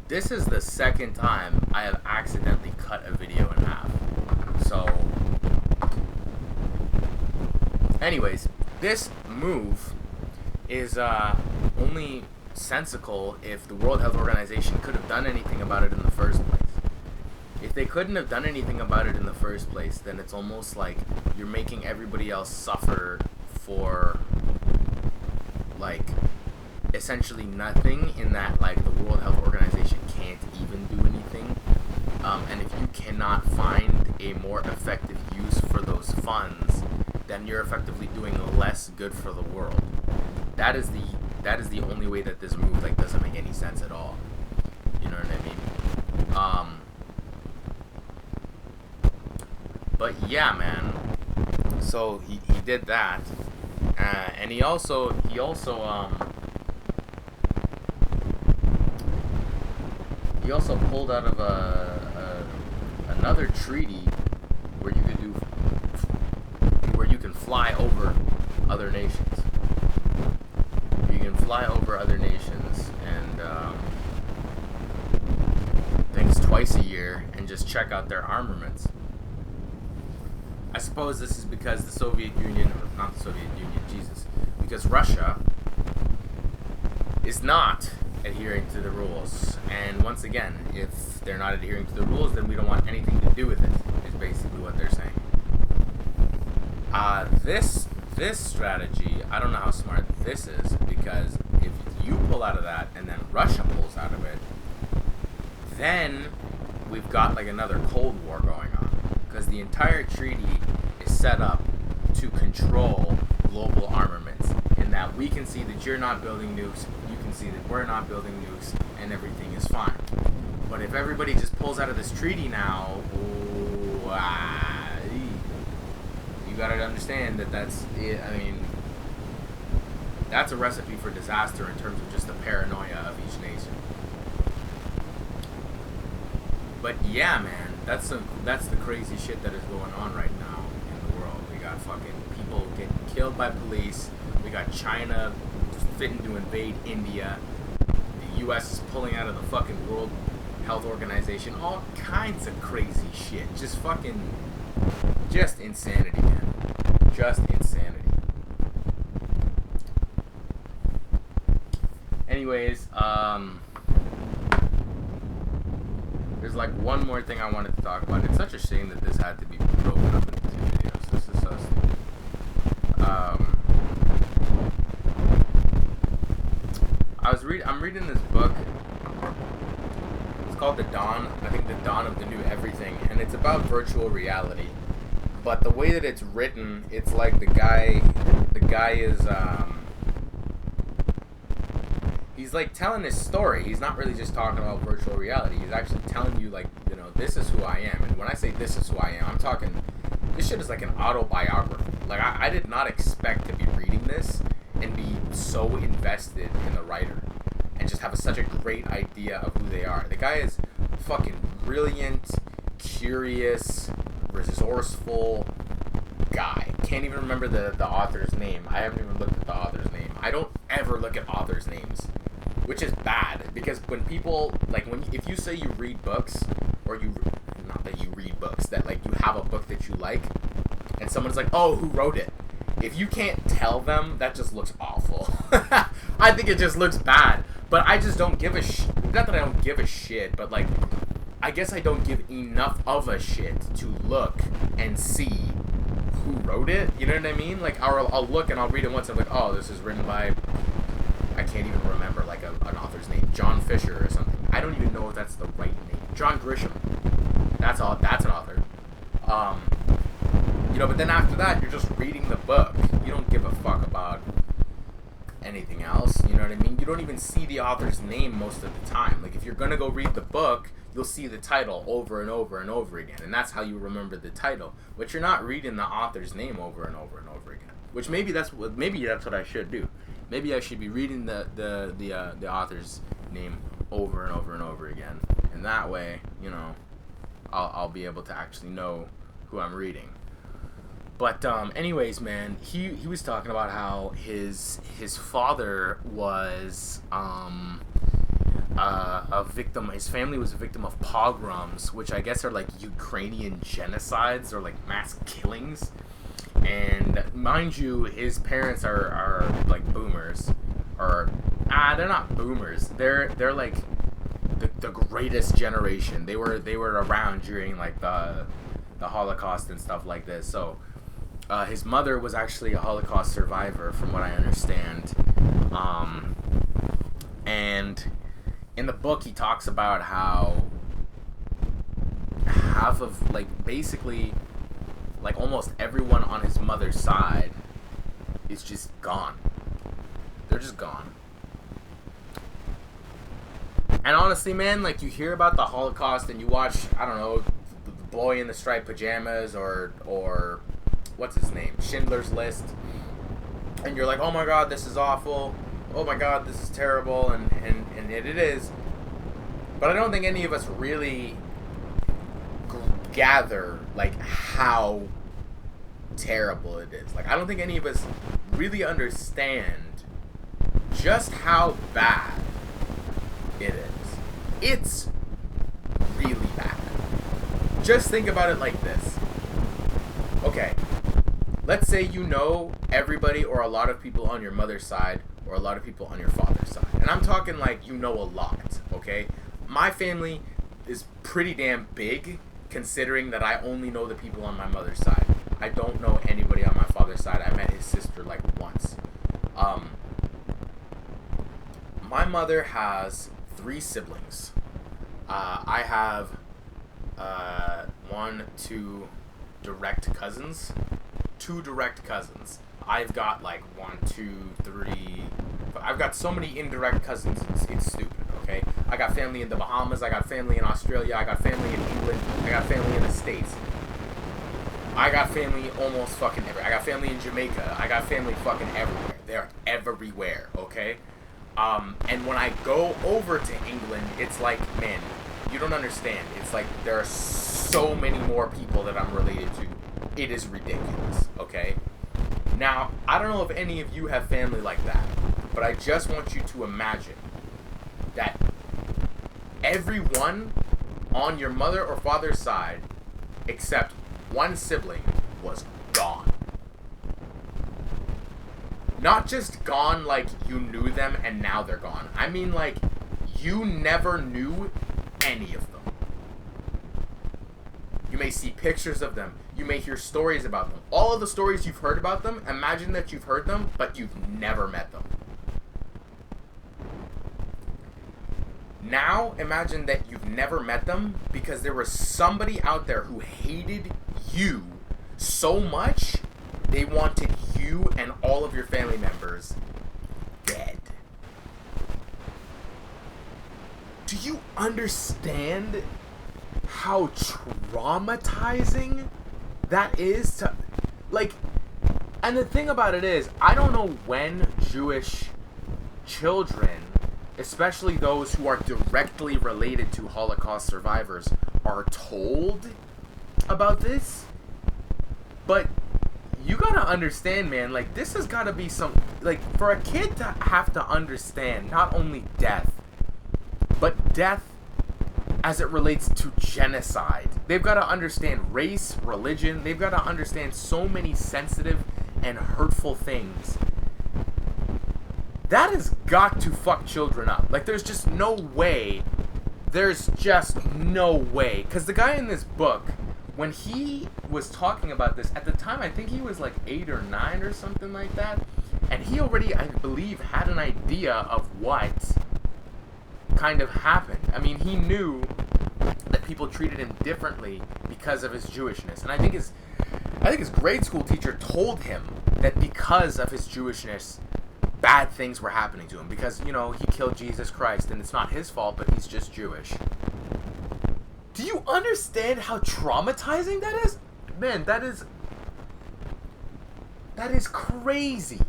this is the second time I have accidentally cut a video in half. So, anyways, this move is only sensical if the World Health Organization could have done anything about it in the first place. If they couldn't have done anything about it in the first place, then it's almost like you're making everybody else suffer for, like, essentially nothing, in that, like, the World Health Organization can't even do anything. And if you cannot find a more effective use for those funds, then you're effectively doing less good for the world. That is the only way that this move, like, doesn't make any sense at all. You know what I mean? But yeah, man. So he did that, and he also pulled out of another treaty where you can fly over other nations. You can fly over other nations and things twice a year and just check out their armaments. I suppose this is because because Russia is not adhering to the rules. And once again, if they're not adhering to the rules, then we don't want anything to do with it, is basically what they're saying. This strategy, I don't know how smart this is, because if you pull out of that and then Russia pulls out of it, then we've got like another Cold War going on. Because the entire treaty is set up to control global armaments, in that we can see that you're not building nukes, you can see that we're not building nukes, and everything is fine. But if everybody just pulls out of this treaty now, you gotta understand that that's it. I mean, that's a recipe for disaster in terms of just the paranoia of each nation. But yeah, man, that's the crazy shit that is going on right now in the world. We got fucking people getting killed by police. We got China fitting to invade India. The U.S. is pulling out of the fucking World Health Organization. All kinds of crazy shit. Just insanity, man. Just insanity. Anyways, there's like one more thing I wanted to talk about. It's such a shame that this had to be broken up into 2 videos. This is so stupid. I'm reading this book. It's called The Dawn of the New Everything, and it's about virtual reality. But the way that it's written, it's like the guy is he's like telling his story. He's not really just talking about virtual reality. He's actually telling you, like, you know, this is who I am. And when I say this is who I am, I'm talking, this shit is like an autobiography. Like, I did not expect to be reading this and be so invested in the writer and just have such a great idea of who they are. The guy is fucking brilliant, curious, resourceful guy. Can't even remember the author's name. I haven't even looked at the author's name. I don't ever look at authors' names, which is bad, because when people, like, if you say you read books, or not that you read books, that, like, you have a book that you like, and someone's like, oh, who wrote it? If you can't tell them, that just looks awful. I think it just looks bad, but I just don't give a not that I don't give a shit, but, like, I guess I don't give enough of a shit to look and see who wrote it. You know what I mean? Like, I'll look and I'll read it once and I'm like, oh, this is written by, I can't even remember, like, an author's name, John Fisher or something. I don't even know if that's the right name. John Grisham. That's an author. You know, but then after that, you're just reading the book. You don't give a fuck about anything else. You know what I mean? You don't even see the author's name most of the time. Like, if you're gonna go read the book, you'll see the title over and over and over again, and that's how you remember the title. But you're not reading the author's name over and over and over again. Which maybe that's what I should do. Maybe I should be reading the author's name over and over and over again, and that way, you know, I'll be able to actually know who I'm reading. But anyways, man, he was talking about how his father was a a victim. His family was a victim of pogroms, which I guess are like Ukrainian genocides or like mass killings. And mind you, his parents are like boomers, or they're not boomers. They're like the greatest generation. They were around during like the Holocaust and stuff like this. So his mother was actually a Holocaust survivor, from what I understand. And in the book, he talks about how half of, like, basically, like, almost everyone on his mother's side is just gone. They're just gone. And honestly, man, like, you hear about the Holocaust and you watch, I don't know, the Boy in the Striped Pajamas or what's his name, Schindler's List, and you're like, oh my god, this is awful, oh my god, this is terrible, and it is. But I don't think any of us really gather, like, how terrible it is. Like, I don't think any of us really understand just how bad it is. It's really bad. Just think about it like this. Okay, let's say you know everybody or a lot of people on your mother's side or a lot of people on your father's side. And I'm talking like you know a lot, okay? My family is pretty damn big, considering that I only know the people on my mother's side. I don't know anybody on my father's side. I met his sister like once. My mother has 3 siblings. I have 2 direct cousins. 2 direct cousins. I've got like 1, 2, 3. I've got so many indirect cousins, it's stupid, okay? I got family in the Bahamas, I got family in Australia, I got family in England, I got family in the States. I got family almost fucking everywhere. I got family in Jamaica, I got family fucking everywhere. They're everywhere, okay? And when I go over to England, it's like, man, you don't understand. It's like there are so many more people that I'm related to. It is ridiculous, okay? Now, I don't know if any of you have family like that, but I just want you to imagine that everyone on your mother or father's side, except one sibling, was gone. Not just gone like you knew them and now they're gone. I mean like you never knew any of them. You may see pictures of them. You may hear stories about them. All of the stories you've heard about them, imagine that you've heard them, but you've never met them. Now, imagine that you've never met them because there was somebody out there who hated you so much, they wanted you and all of your family members dead. Do you understand how traumatizing that is to, like, and the thing about it is, I don't know when Jewish children, especially those who are directly related to Holocaust survivors, are told about this, but you gotta understand, man, like, this has gotta be some, like, for a kid to have to understand not only death, but death as it relates to genocide. They've got to understand race, religion. They've got to understand so many sensitive and hurtful things. That has got to fuck children up. Like, there's just no way. There's just no way. Because the guy in this book, when he was talking about this, at the time, I think he was like 8 or 9 or something like that. And he already, I believe, had an idea of what kind of happened. I mean, he knew that people treated him differently because of his Jewishness, and I think his grade school teacher told him that because of his Jewishness, bad things were happening to him because, you know, he killed Jesus Christ and it's not his fault, but he's just Jewish. Do you understand how traumatizing that is? Man, that is crazy.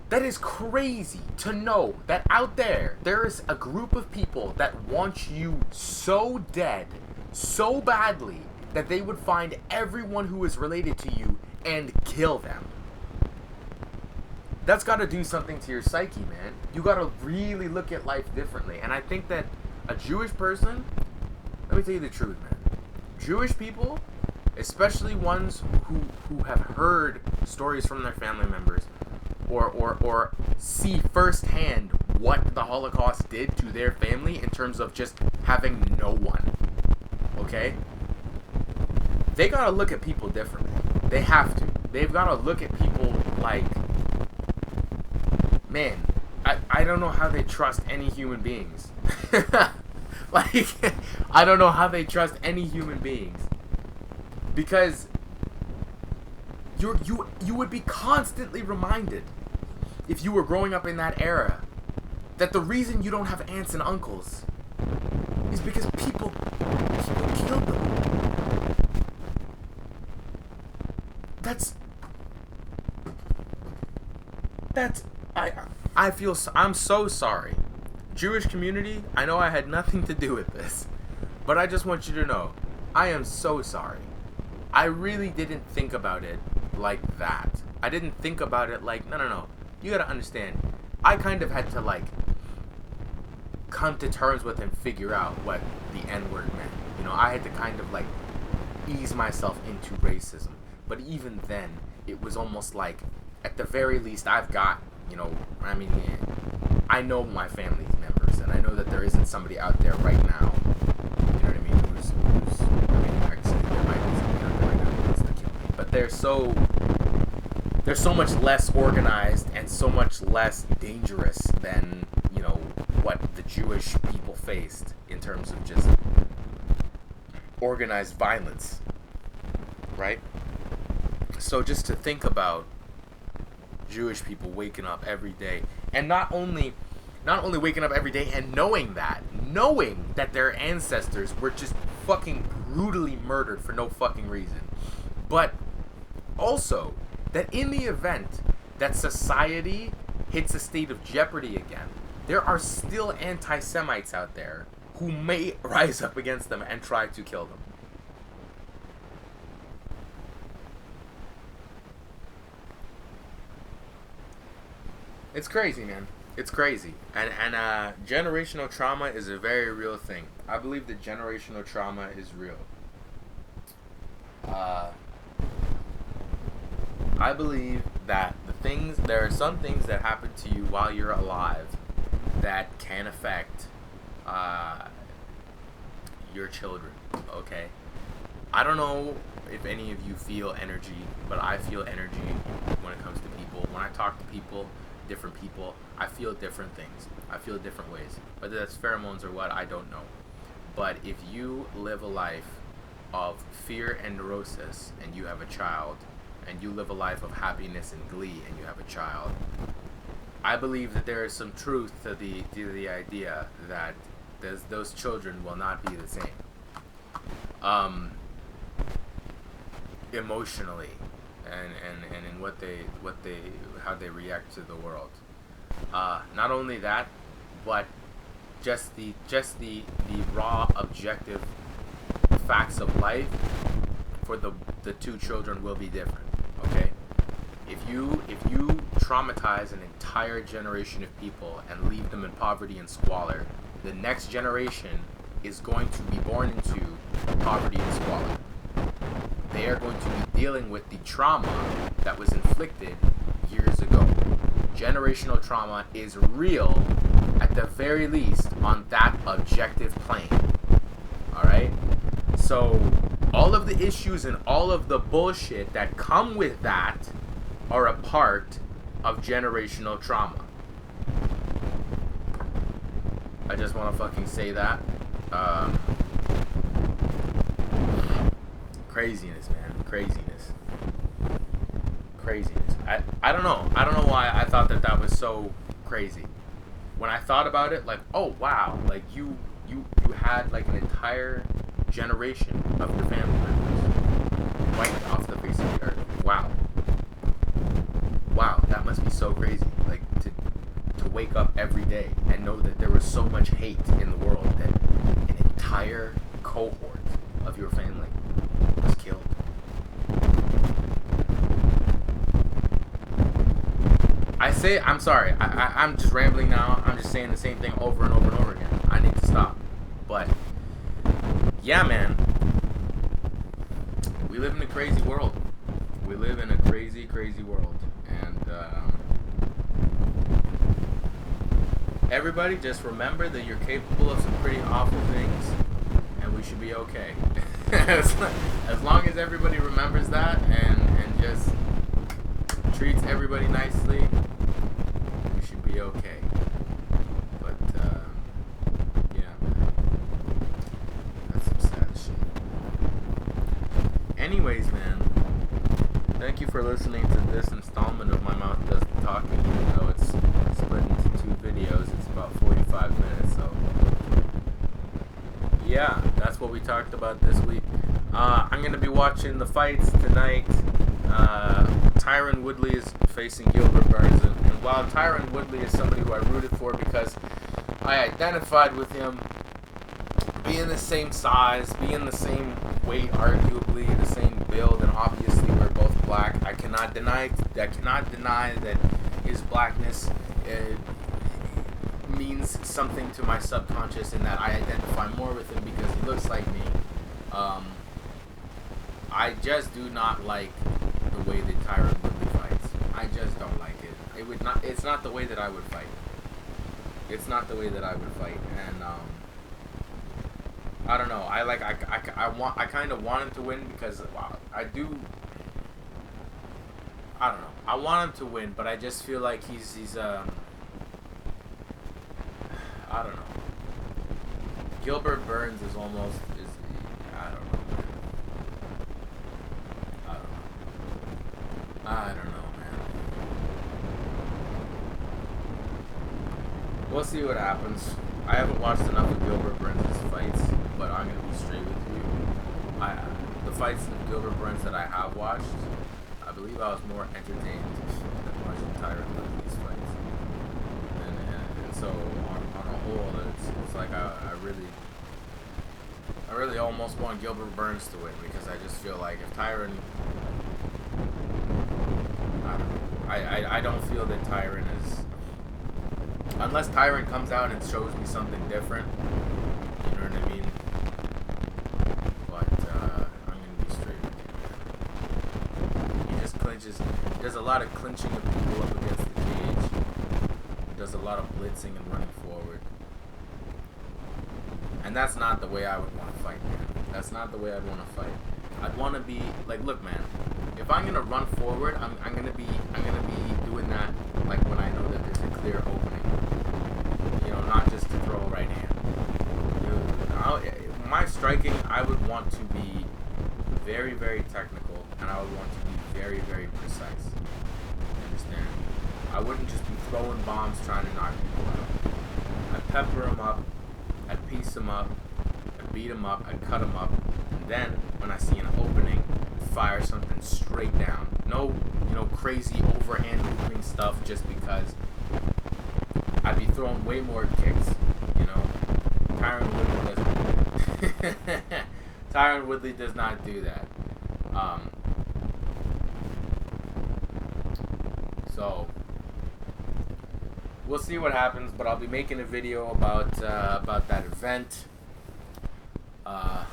That is crazy to know that out there is a group of people that want you so dead, so badly, that they would find everyone who is related to you and kill them. That's got to do something to your psyche, man. You got to really look at life differently. And I think that A Jewish person, let me tell you the truth, man. Jewish people, especially ones who have heard stories from their family members or see firsthand what the Holocaust did to their family in terms of just having no one, okay? They gotta look at people differently. They have to. They've gotta look at people like, man, I don't know how they trust any human beings. Like, I don't know how they trust any human beings. Because you would be constantly reminded, if you were growing up in that era, that the reason you don't have aunts and uncles is because people killed them. I'm so sorry. Jewish community, I know I had nothing to do with this, but I just want you to know, I am so sorry. I really didn't think about it like that. I didn't think about it like, no. You gotta understand, I kind of had to, like, come to terms with and figure out what the N-word meant. You know, I had to kind of, like, ease myself into racism. But even then, it was almost like, at the very least, I've got, you know, I mean, I know my family's members, and I know that there isn't somebody out there right now, you know what I mean, who's I mean, actually, there might be somebody out there right now who wants to kill me, but they're so much less organized and so much less dangerous than, you know, what the Jewish people faced in terms of just organized violence, right? So just to think about Jewish people waking up every day, and not only waking up every day and knowing that their ancestors were just fucking brutally murdered for no fucking reason, but also that in the event that society hits a state of jeopardy again, there are still anti-Semites out there who may rise up against them and try to kill them. It's crazy, man. It's crazy. And generational trauma is a very real thing. I believe that generational trauma is real. I believe that there are some things that happen to you while you're alive that can affect your children, okay? I don't know if any of you feel energy, but I feel energy when it comes to people. When I talk to people, different people, I feel different things. I feel different ways. Whether that's pheromones or what, I don't know. But if you live a life of fear and neurosis and you have a child, and you live a life of happiness and glee and you have a child, I believe that there is some truth to the idea that those children will not be the same. Emotionally and in how they react to the world. Not only that, but just the raw objective facts of life for the two children will be different. Okay? If you traumatize an entire generation of people and leave them in poverty and squalor, the next generation is going to be born into poverty and squalor. They are going to be dealing with the trauma that was inflicted years ago. Generational trauma is real, at the very least, on that objective plane. Alright? So, all of the issues and all of the bullshit that come with that are a part of generational trauma. I just want to fucking say that. Craziness, man. Craziness. I don't know. I don't know why I thought that was so crazy. When I thought about it, like, oh wow, like you had like an entire generation of your family members wiped off the face of the earth. Wow, that must be so crazy. Like to wake up every day and know that there was so much hate in the world that an entire cohort of your family was killed. I'm sorry. I'm just rambling now. I'm just saying the same thing over and over and over again. I need to stop. yeah, man. We live in a crazy world. We live in a crazy, crazy world. And everybody just remember that you're capable of some pretty awful things, and we should be okay. as long as everybody remembers that and just treats everybody nicely, we should be okay. But yeah, man, that's some sad shit. Anyways, man, thank you for listening to this installment of My Mouth Does the Talking. Even though it's split into 2 videos, it's about 45 minutes, so yeah, that's what we talked about this week. I'm going to be watching the fights tonight. Tyron Woodley is facing Gilbert Burns, and while Tyron Woodley is somebody who I rooted for because I identified with him being the same size, being the same weight, arguably the same build, and obviously we're both black. I cannot deny that his blackness means something to my subconscious, and that I identify more with him because he looks like me. I just do not like the way that Tyron Woodley fights. I just don't like it. It's not the way that I would fight. It's not the way that I would fight, and I don't know. I kind of want him to win because I don't know. I want him to win, but I just feel like he's I don't know. Gilbert Burns is almost I don't know. I don't know, man. We'll see what happens. I haven't watched enough of Gilbert Burns' fights, but I'm gonna be straight with you. The fights of Gilbert Burns that I have watched, I believe I was more entertained than watching Tyron Woodley's fights. And so on a whole, it's like I really almost want Gilbert Burns to win because I just feel like if Tyron, I don't feel that Tyron is, unless Tyron comes out and shows me something different, you know what I mean? But I'm gonna be straight with you. He just clinches. He does a lot of clinching of people up against the cage. He does a lot of blitzing and running forward. And that's not the way I would want to fight, man. That's not the way I'd want to fight. I'd want to be like, look, man. If I'm gonna run forward, I'm gonna be doing that like when I know that there's a clear opening. You know, not just to throw a right hand. My striking, I would want to be very, very technical, and I would want to be very, very precise. You understand? I wouldn't just be throwing bombs trying to knock people out. I'd pepper them up. I'd piece them up. I'd beat them up. I'd cut them up. And then, when I see an opening, fire something straight down. No, crazy overhand moving stuff just because I'd be throwing way more kicks, Tyron Woodley doesn't do that. Tyron Woodley does not do that. So we'll see what happens, but I'll be making a video about that event. I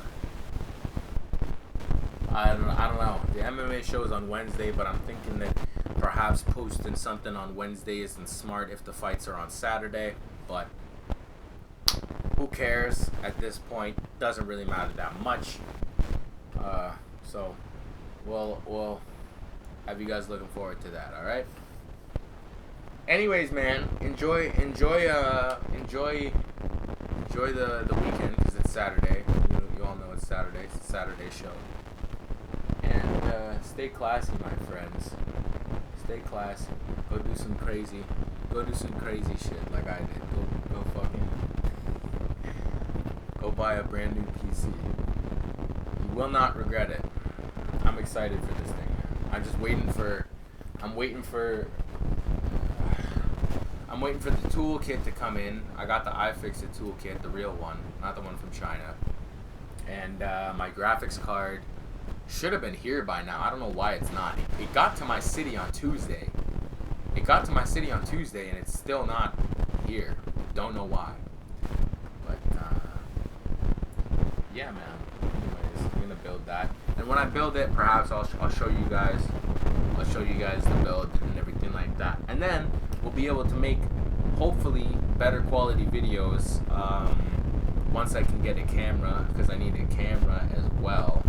don't know. The MMA show's on Wednesday, but I'm thinking that perhaps posting something on Wednesday isn't smart if the fights are on Saturday. But who cares at this point? Doesn't really matter that much. So we'll have you guys looking forward to that. All right. Anyways, man, enjoy the weekend because it's Saturday. You all know it's Saturday. It's a Saturday show. And stay classy, my friends. Stay classy. Go do some crazy shit like I did. Go fucking go buy a brand new PC. You will not regret it. I'm excited for this thing, man. I'm waiting for the toolkit to come in. I got the iFixit toolkit, the real one, not the one from China. And my graphics card should have been here by now. I don't know why it's not. It got to my city on Tuesday. And it's still not here. Don't know why. But yeah, man. build that. And when I build it, perhaps I'll show you guys. I'll show you guys the build and everything like that. And then we'll be able to make hopefully better quality videos once I can get a camera, because I need a camera as well.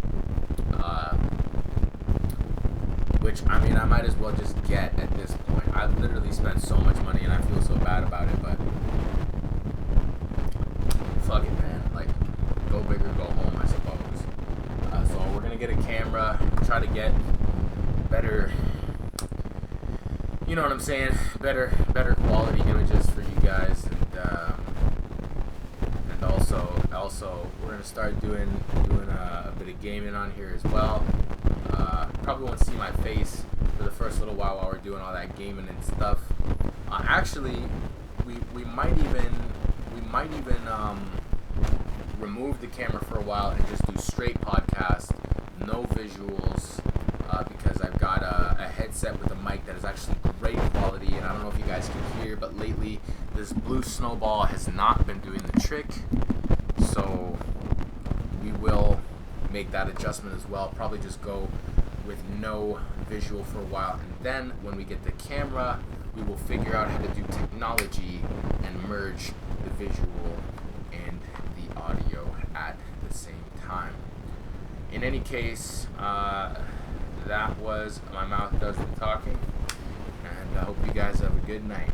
Which, I mean, I might as well just get at this point. I've literally spent so much money and I feel so bad about it, but fuck it, man. Like, go big or go home, I suppose. So we're gonna get a camera, try to get better, you know what I'm saying, better quality images for you guys, and also we're gonna start doing a bit of gaming on here as well. Probably won't see my face for the first little while we're doing all that gaming and stuff. Actually, we might even remove the camera for a while and just do straight podcast, no visuals, because I've got a headset with a mic that is actually great quality, and I don't know if you guys can hear, but lately this blue snowball has not been doing the trick, so we will make that adjustment as well. Probably just go with no visual for a while, and then when we get the camera, we will figure out how to do technology and merge the visual and the audio at the same time. In any case, that was My Mouth Does the Talking, and I hope you guys have a good night.